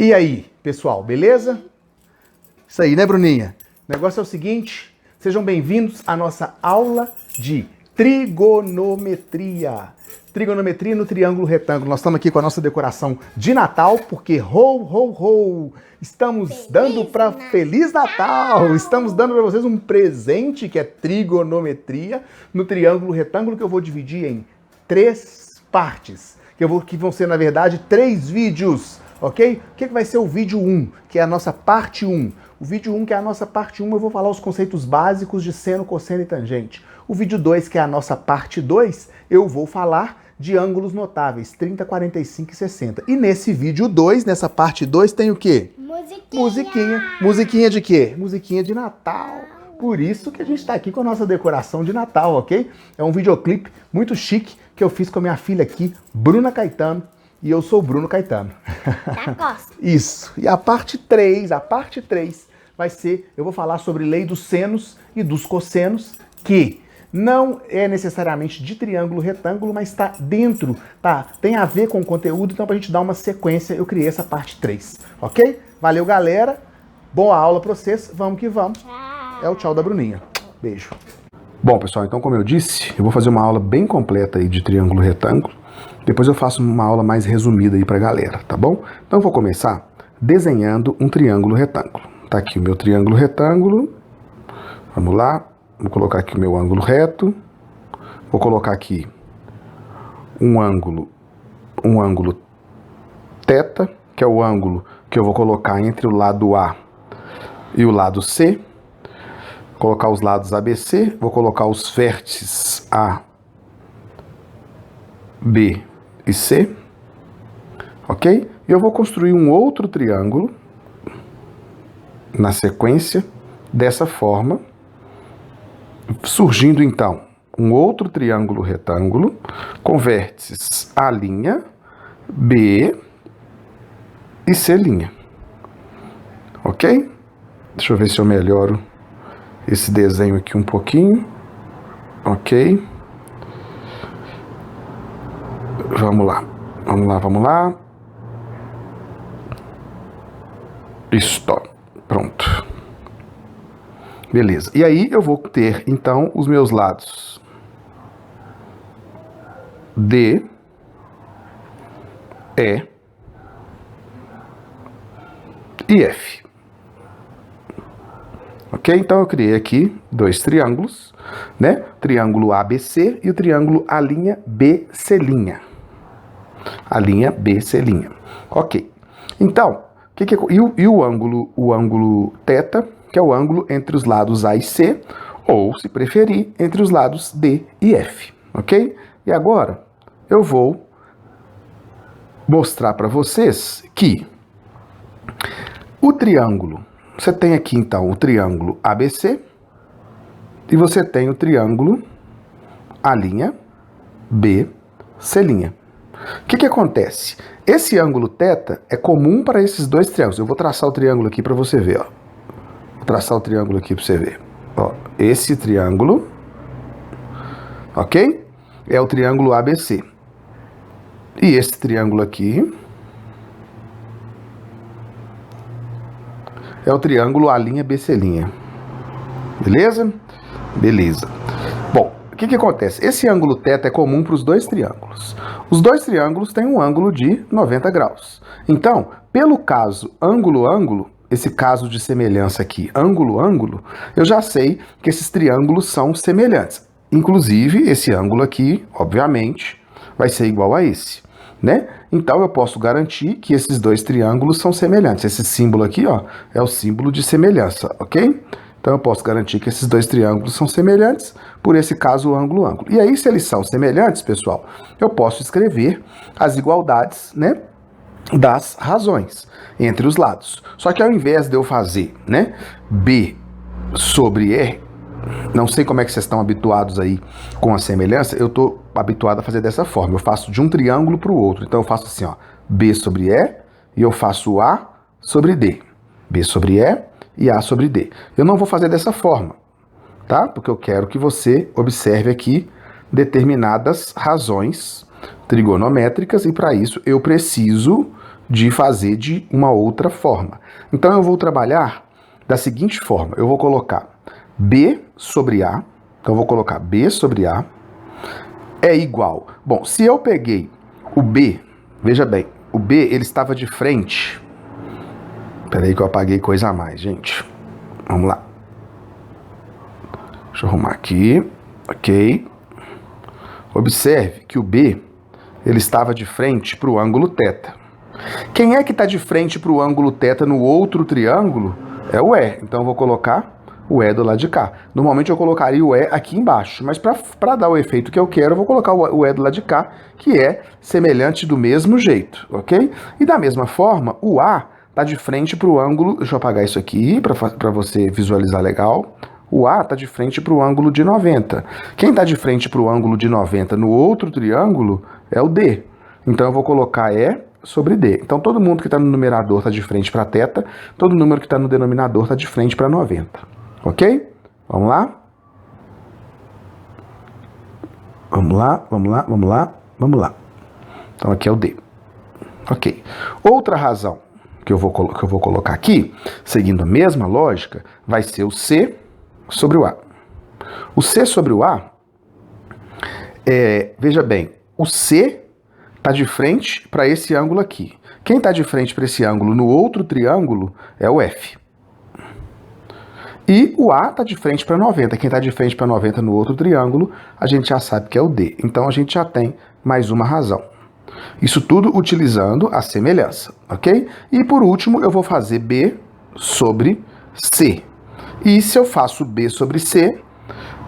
E aí, pessoal, beleza? Isso aí, né, Bruninha? O negócio é o seguinte, sejam bem-vindos à nossa aula de trigonometria. Trigonometria no triângulo retângulo. Nós estamos aqui com a nossa decoração de Natal, porque estamos dando para Feliz Natal! Estamos dando para vocês um presente que é trigonometria no triângulo retângulo, que eu vou dividir em 3 partes, que vão ser, na verdade, 3 vídeos. Ok? O que vai ser o vídeo 1, que é a nossa parte 1? O vídeo 1, que é a nossa parte 1, eu vou falar os conceitos básicos de seno, cosseno e tangente. O vídeo 2, que é a nossa parte 2, eu vou falar de ângulos notáveis, 30, 45 e 60. E nesse vídeo 2, nessa parte 2, tem o quê? Musiquinha. Musiquinha de quê? Musiquinha de Natal. Por isso que a gente está aqui com a nossa decoração de Natal, ok? É um videoclipe muito chique que eu fiz com a minha filha aqui, Bruna Caetano. E eu sou o Bruno Caetano. Da costa. Isso. E a parte 3 vai ser, eu vou falar sobre lei dos senos e dos cossenos, que não é necessariamente de triângulo retângulo, mas está dentro, tá? Tem a ver com o conteúdo, então pra gente dar uma sequência, eu criei essa parte 3, ok? Valeu, galera. Boa aula pra vocês. Vamos que vamos. Tchau. É o tchau da Bruninha. Beijo. Bom, pessoal, então como eu disse, eu vou fazer uma aula bem completa aí de triângulo retângulo. Depois eu faço uma aula mais resumida aí pra galera, tá bom? Então eu vou começar desenhando um triângulo retângulo. Tá aqui o meu triângulo retângulo. Vamos lá. Vou colocar aqui o meu ângulo reto. Vou colocar aqui um ângulo θ, que é o ângulo que eu vou colocar entre o lado A e o lado C. Vou colocar os lados ABC, vou colocar os vértices A, B e C, ok? E eu vou construir um outro triângulo na sequência, dessa forma, surgindo então um outro triângulo retângulo com vértices A', B e C', ok? Deixa eu ver se eu melhoro esse desenho aqui um pouquinho, ok? Vamos lá. Isto, pronto. Beleza. E aí eu vou ter, então, os meus lados D, E e F. Ok? Então eu criei aqui 2 triângulos, né? Triângulo ABC e o triângulo A'BC'. A', B'. Ok. Então, o ângulo θ, que é o ângulo entre os lados A e C, ou, se preferir, entre os lados D e F. Ok? E agora, eu vou mostrar para vocês que o triângulo, você tem aqui, então, o triângulo ABC, e você tem o triângulo A'Bc'. O que acontece? Esse ângulo θ é comum para esses 2 triângulos. Eu vou traçar o triângulo aqui para você ver, ó. Vou traçar o triângulo aqui para você ver. Ó, esse triângulo, ok? É o triângulo ABC. E esse triângulo aqui é o triângulo A'BC'. Beleza? Beleza. Bom, o que acontece? Esse ângulo θ é comum para os 2 triângulos. Os 2 triângulos têm um ângulo de 90 graus. Então, pelo caso ângulo-ângulo, esse caso de semelhança aqui, ângulo-ângulo, eu já sei que esses triângulos são semelhantes. Inclusive, esse ângulo aqui, obviamente, vai ser igual a esse, né? Então, eu posso garantir que esses 2 triângulos são semelhantes. Esse símbolo aqui, ó, é o símbolo de semelhança, ok? Então, eu posso garantir que esses 2 triângulos são semelhantes, por esse caso, ângulo-ângulo. E aí, se eles são semelhantes, pessoal, eu posso escrever as igualdades, né, das razões entre os lados. Só que ao invés de eu fazer, né, B sobre E, não sei como é que vocês estão habituados aí com a semelhança, eu estou habituado a fazer dessa forma. Eu faço de um triângulo para o outro. Então, eu faço assim, ó, B sobre E, e eu faço A sobre D. B sobre E e A sobre D. Eu não vou fazer dessa forma, tá? Porque eu quero que você observe aqui determinadas razões trigonométricas e para isso eu preciso de fazer de uma outra forma. Então eu vou trabalhar da seguinte forma, eu vou colocar B sobre A, então eu vou colocar B sobre A é igual. Bom, se eu peguei o B, veja bem, o B ele estava de frente. Peraí que eu apaguei coisa a mais, gente. Vamos lá. Deixa eu arrumar aqui. Ok. Observe que o B ele estava de frente para o ângulo θ. Quem é que está de frente para o ângulo θ no outro triângulo? É o E. Então eu vou colocar o E do lado de cá. Normalmente eu colocaria o E aqui embaixo, mas para dar o efeito que eu quero, eu vou colocar o E do lado de cá, que é semelhante do mesmo jeito, ok? E da mesma forma, o A está de frente para o ângulo... Deixa eu apagar isso aqui para você visualizar legal. O A está de frente para o ângulo de 90. Quem está de frente para o ângulo de 90 no outro triângulo é o D. Então eu vou colocar E sobre D. Então todo mundo que está no numerador está de frente para θ, todo número que está no denominador está de frente para 90. Ok? Vamos lá? Vamos lá, vamos lá, vamos lá, vamos lá. Então aqui é o D. Ok. Outra razão que eu vou colocar aqui, seguindo a mesma lógica, vai ser o C sobre o A. O C sobre o A, veja bem, o C está de frente para esse ângulo aqui. Quem está de frente para esse ângulo no outro triângulo é o F. E o A está de frente para 90. Quem está de frente para 90 no outro triângulo, a gente já sabe que é o D. Então a gente já tem mais uma razão. Isso tudo utilizando a semelhança, ok? E por último, eu vou fazer B sobre C. E se eu faço B sobre C,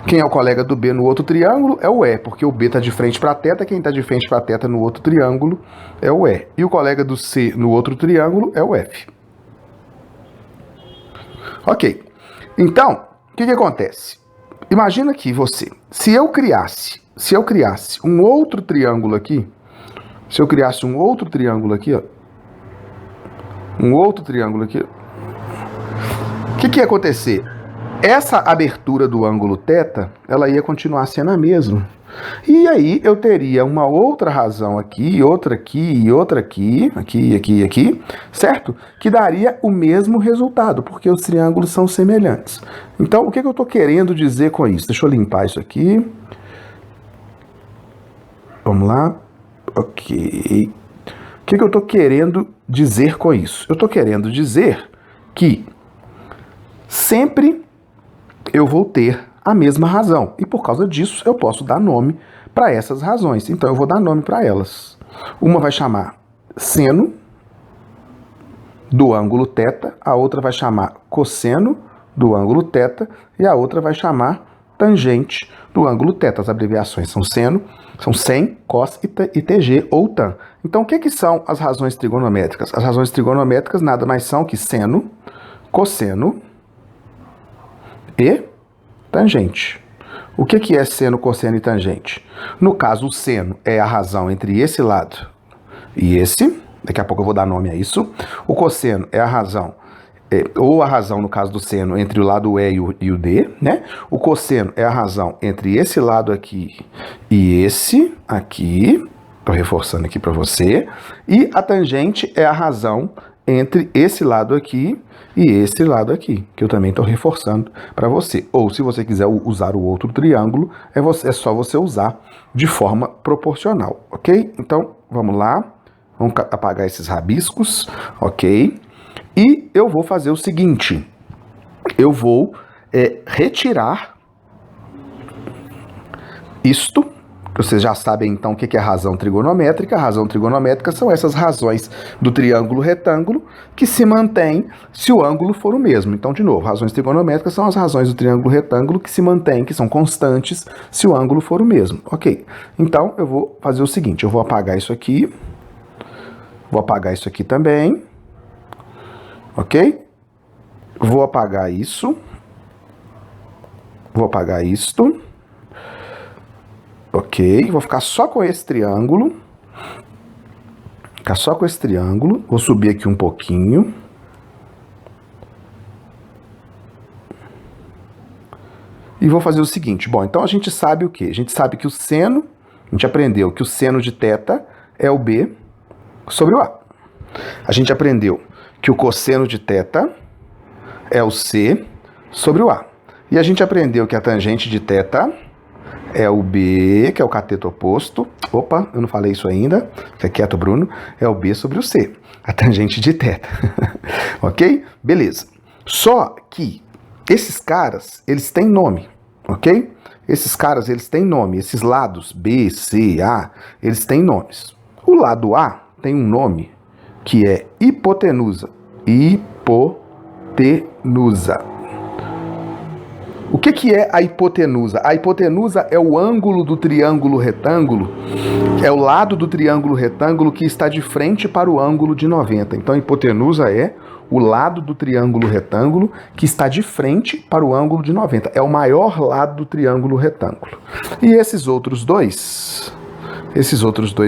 quem é o colega do B no outro triângulo é o E, porque o B está de frente para θ, quem está de frente para θ no outro triângulo é o E. E o colega do C no outro triângulo é o F. Ok. Então, o que acontece? Imagina que você, se eu criasse um outro triângulo aqui, ó, o que ia acontecer? Essa abertura do ângulo θ, ela ia continuar sendo a mesma. E aí eu teria uma outra razão aqui, outra aqui, e outra aqui, aqui, certo? Que daria o mesmo resultado, porque os triângulos são semelhantes. Então, o que eu estou querendo dizer com isso? Deixa eu limpar isso aqui. Vamos lá. Ok. O que eu estou querendo dizer com isso? Eu estou querendo dizer que sempre eu vou ter a mesma razão. E por causa disso, eu posso dar nome para essas razões. Então, eu vou dar nome para elas. Uma vai chamar seno do ângulo θ, a outra vai chamar cosseno do ângulo θ e a outra vai chamar tangente do ângulo θ. As abreviações são seno, são sen, cos e tg ou tan. Então, o que são as razões trigonométricas? As razões trigonométricas nada mais são que seno, cosseno e tangente. O que é seno, cosseno e tangente? No caso, o seno é a razão entre esse lado e esse. Daqui a pouco eu vou dar nome a isso. O cosseno é a razão, ou a razão, no caso do seno, entre o lado E e o D, né? O cosseno é a razão entre esse lado aqui e esse aqui. Estou reforçando aqui para você. E a tangente é a razão entre esse lado aqui e esse lado aqui, que eu também estou reforçando para você. Ou, se você quiser usar o outro triângulo, é só você usar de forma proporcional, ok? Então, vamos lá. Vamos apagar esses rabiscos, ok? E eu vou fazer o seguinte. Eu vou retirar isto. Vocês já sabem, então, o que é razão trigonométrica. A razão trigonométrica são essas razões do triângulo retângulo que se mantêm se o ângulo for o mesmo. Então, de novo, razões trigonométricas são as razões do triângulo retângulo que se mantêm, que são constantes, se o ângulo for o mesmo. Ok. Então, eu vou fazer o seguinte. Eu vou apagar isso aqui. Vou apagar isso aqui também. Ok? Vou apagar isso. Vou apagar isto. Ok, vou ficar só com esse triângulo. Vou subir aqui um pouquinho. E vou fazer o seguinte. Bom, então a gente sabe o quê? A gente sabe que o seno, a gente aprendeu que o seno de θ é o B sobre o A. A gente aprendeu que o cosseno de θ é o C sobre o A. E a gente aprendeu que a tangente de θ é o B, que é o cateto oposto. Opa, eu não falei isso ainda. Fica quieto, Bruno. É o B sobre o C, a tangente de θ. Ok? Beleza. Só que esses caras, eles têm nome, ok? Esses caras, eles têm nome. Esses lados, B, C, A, eles têm nomes. O lado A tem um nome que é hipotenusa. Hipotenusa. O que é a hipotenusa? A hipotenusa é o ângulo do triângulo retângulo, é o lado do triângulo retângulo que está de frente para o ângulo de 90. Então, a hipotenusa é o lado do triângulo retângulo que está de frente para o ângulo de 90. É o maior lado do triângulo retângulo. E esses outros dois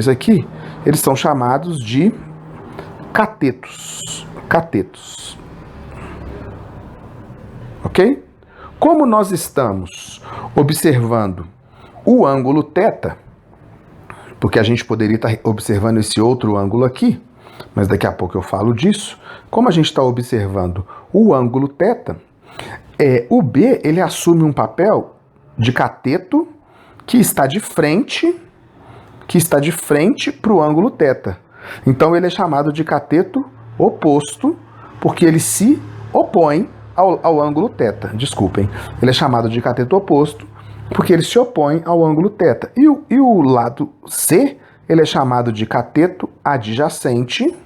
aqui, eles são chamados de catetos. Catetos. Ok? Como nós estamos observando o ângulo θ, porque a gente poderia estar observando esse outro ângulo aqui, mas daqui a pouco eu falo disso. Como a gente está observando o ângulo θ, o B ele assume um papel de cateto que está de frente para o ângulo θ. Então ele é chamado de cateto oposto, porque ele se opõe ao ângulo θ. Desculpem. Ele é chamado de cateto oposto porque ele se opõe ao ângulo θ. E o lado C, ele é chamado de cateto adjacente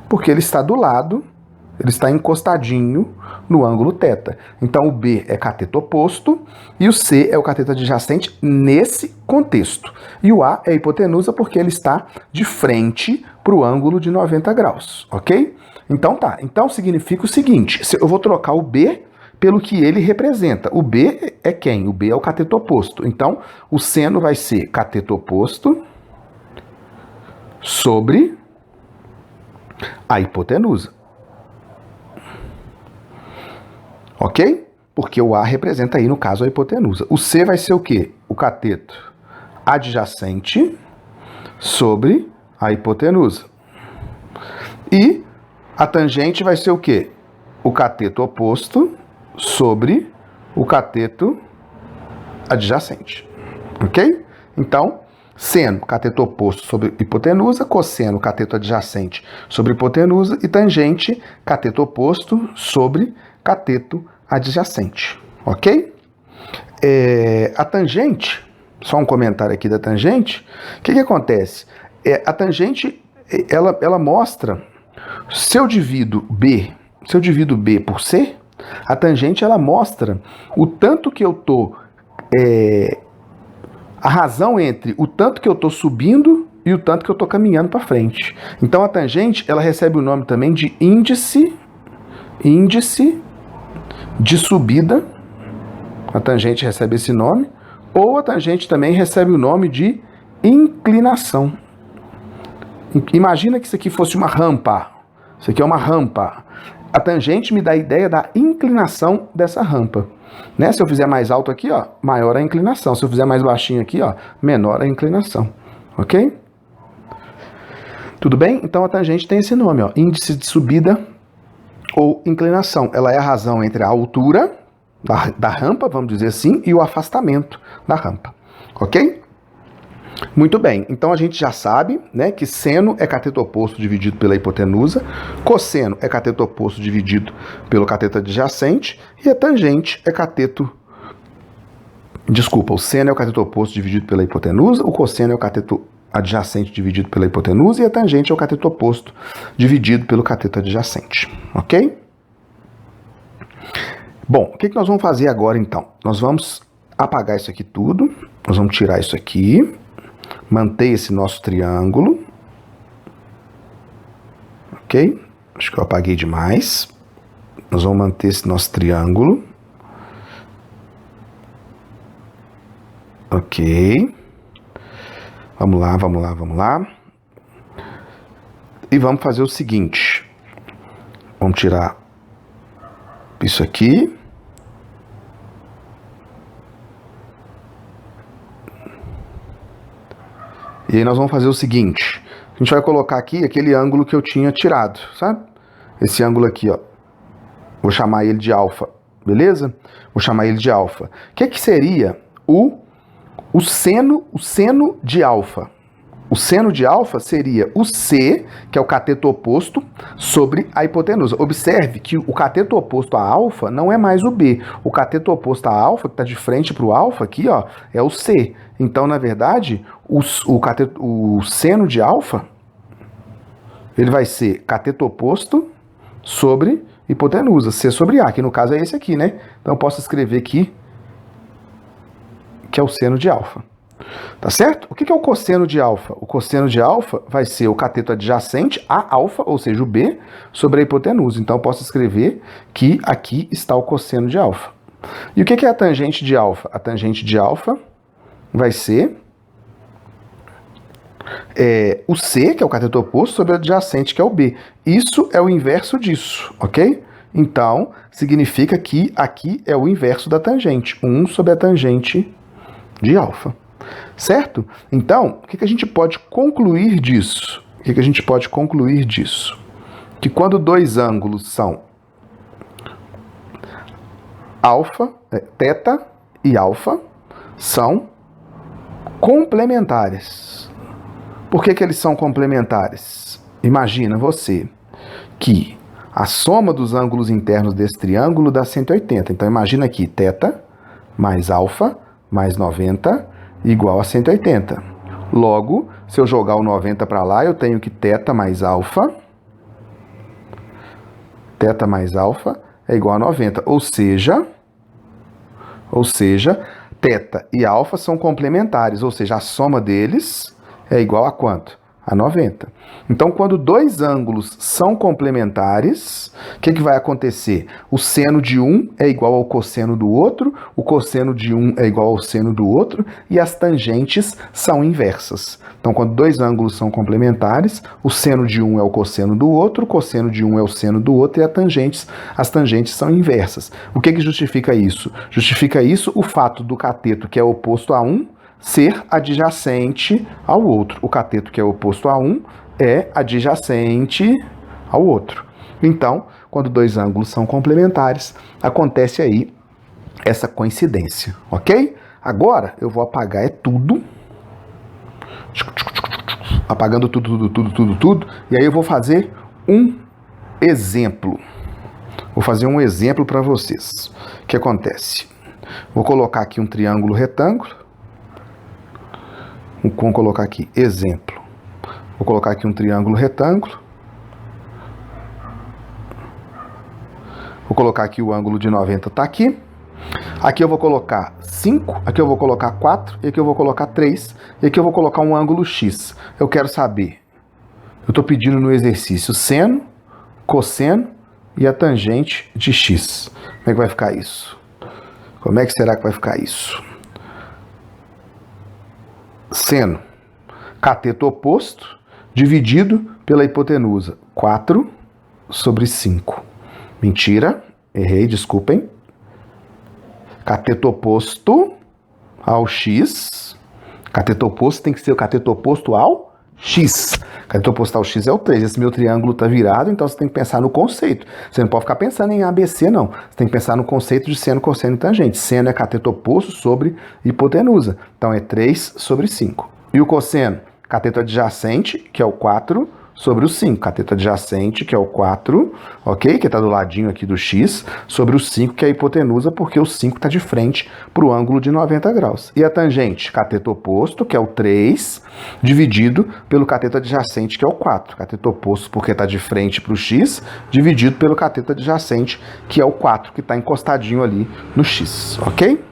porque ele está do lado, ele está encostadinho no ângulo θ. Então o B é cateto oposto e o C é o cateto adjacente nesse contexto. E o A é hipotenusa porque ele está de frente para o ângulo de 90 graus, ok? Então tá, então significa o seguinte, eu vou trocar o B pelo que ele representa. O B é quem? O B é o cateto oposto. Então, o seno vai ser cateto oposto sobre a hipotenusa. Ok? Porque o A representa aí, no caso, a hipotenusa. O C vai ser o quê? O cateto adjacente sobre a hipotenusa. E a tangente vai ser o quê? O cateto oposto sobre o cateto adjacente. Ok? Então, seno, cateto oposto sobre hipotenusa, cosseno, cateto adjacente sobre hipotenusa e tangente, cateto oposto sobre cateto adjacente. Ok? A tangente, só um comentário aqui da tangente, o que acontece? A tangente, ela mostra, se eu divido B por C, a tangente ela mostra o tanto que eu tô, a razão entre o tanto que eu tô subindo e o tanto que eu tô caminhando para frente. Então a tangente ela recebe o nome também de índice de subida. A tangente recebe esse nome, ou a tangente também recebe o nome de inclinação. Imagina que isso aqui fosse uma rampa. Isso aqui é uma rampa. A tangente me dá a ideia da inclinação dessa rampa. Né? Se eu fizer mais alto aqui, ó, maior a inclinação. Se eu fizer mais baixinho aqui, ó, menor a inclinação. Ok? Tudo bem? Então a tangente tem esse nome, ó, índice de subida ou inclinação. Ela é a razão entre a altura da rampa, vamos dizer assim, e o afastamento da rampa. Ok? Muito bem, então a gente já sabe, né, que seno é cateto oposto dividido pela hipotenusa, cosseno é cateto oposto dividido pelo cateto adjacente, e a tangente é cateto... Desculpa, o seno é o cateto oposto dividido pela hipotenusa, o cosseno é o cateto adjacente dividido pela hipotenusa, e a tangente é o cateto oposto dividido pelo cateto adjacente, ok? Bom, o que nós vamos fazer agora, então? Nós vamos apagar isso aqui tudo, nós vamos tirar isso aqui, manter esse nosso triângulo, ok? Acho que eu apaguei demais. Nós vamos manter esse nosso triângulo, ok? Vamos lá, vamos lá, vamos lá. E vamos fazer o seguinte, vamos tirar isso aqui. E aí nós vamos fazer o seguinte, A gente vai colocar aqui aquele ângulo que eu tinha tirado, sabe? Esse ângulo aqui, ó. Vou chamar ele de alfa, beleza? Vou chamar ele de alfa. O que seria o seno de alfa? O seno de alfa seria o C, que é o cateto oposto, sobre a hipotenusa. Observe que o cateto oposto a alfa não é mais o B. O cateto oposto a alfa, que está de frente para o alfa aqui, ó, é o C. Então, na verdade, o seno de alfa, ele vai ser cateto oposto sobre hipotenusa, C sobre A, que no caso é esse aqui, né? Então, eu posso escrever aqui que é o seno de alfa. Tá certo? O que é o cosseno de alfa? O cosseno de alfa vai ser o cateto adjacente a alfa, ou seja, o B, sobre a hipotenusa. Então, eu posso escrever que aqui está o cosseno de alfa. E o que é a tangente de alfa? A tangente de alfa vai ser o C, que é o cateto oposto, sobre o adjacente, que é o B. Isso é o inverso disso, ok? Então, significa que aqui é o inverso da tangente. 1 sobre a tangente de alfa. Certo? Então, o que a gente pode concluir disso? Que quando dois ângulos são θ e alfa, são complementares. Por que eles são complementares? Imagina você que a soma dos ângulos internos desse triângulo dá 180. Então, imagina aqui, θ mais alfa mais 90 igual a 180. Logo, se eu jogar o 90 para lá, eu tenho que θ mais alfa é igual a 90. Ou seja, θ e alfa são complementares, ou seja, a soma deles é igual a quanto? A 90. Então, quando dois ângulos são complementares, o que vai acontecer? O seno de um é igual ao cosseno do outro, o cosseno de um é igual ao seno do outro, e as tangentes são inversas. Então, quando dois ângulos são complementares, o seno de um é o cosseno do outro, o cosseno de um é o seno do outro, e as tangentes são inversas. O que justifica isso? Justifica isso o fato do cateto, que é oposto a um, ser adjacente ao outro. O cateto que é oposto a um é adjacente ao outro. Então, quando dois ângulos são complementares, acontece aí essa coincidência, ok? Agora eu vou apagar tudo. Apagando tudo. E aí eu vou fazer um exemplo. Vou fazer um exemplo para vocês. O que acontece? Vou colocar aqui um triângulo retângulo. Vamos colocar aqui, exemplo. Vou colocar aqui um triângulo retângulo. Vou colocar aqui o ângulo de 90 está aqui. Aqui eu vou colocar 5, aqui eu vou colocar 4, e aqui eu vou colocar 3, e aqui eu vou colocar um ângulo X. Eu quero saber, eu estou pedindo no exercício seno, cosseno e a tangente de X. Como é que vai ficar isso? Como é que será que vai ficar isso? Seno, cateto oposto, dividido pela hipotenusa, 4 sobre 5. Mentira, errei, desculpem. Cateto oposto ao X. Cateto oposto tem que ser o cateto oposto ao X. Cateto oposto ao X é o 3. Esse meu triângulo está virado, então você tem que pensar no conceito. Você não pode ficar pensando em ABC, não. Você tem que pensar no conceito de seno, cosseno e tangente. Seno é cateto oposto sobre hipotenusa. Então é 3 sobre 5. E o cosseno? Cateto adjacente, que é o 4 sobre o 5. Cateto adjacente, que é o 4, ok? Que está do ladinho aqui do X, sobre o 5, que é a hipotenusa, porque o 5 está de frente para o ângulo de 90 graus. E a tangente? Cateto oposto, que é o 3, dividido pelo cateto adjacente, que é o 4. Cateto oposto, porque está de frente para o X, dividido pelo cateto adjacente, que é o 4, que está encostadinho ali no X, ok?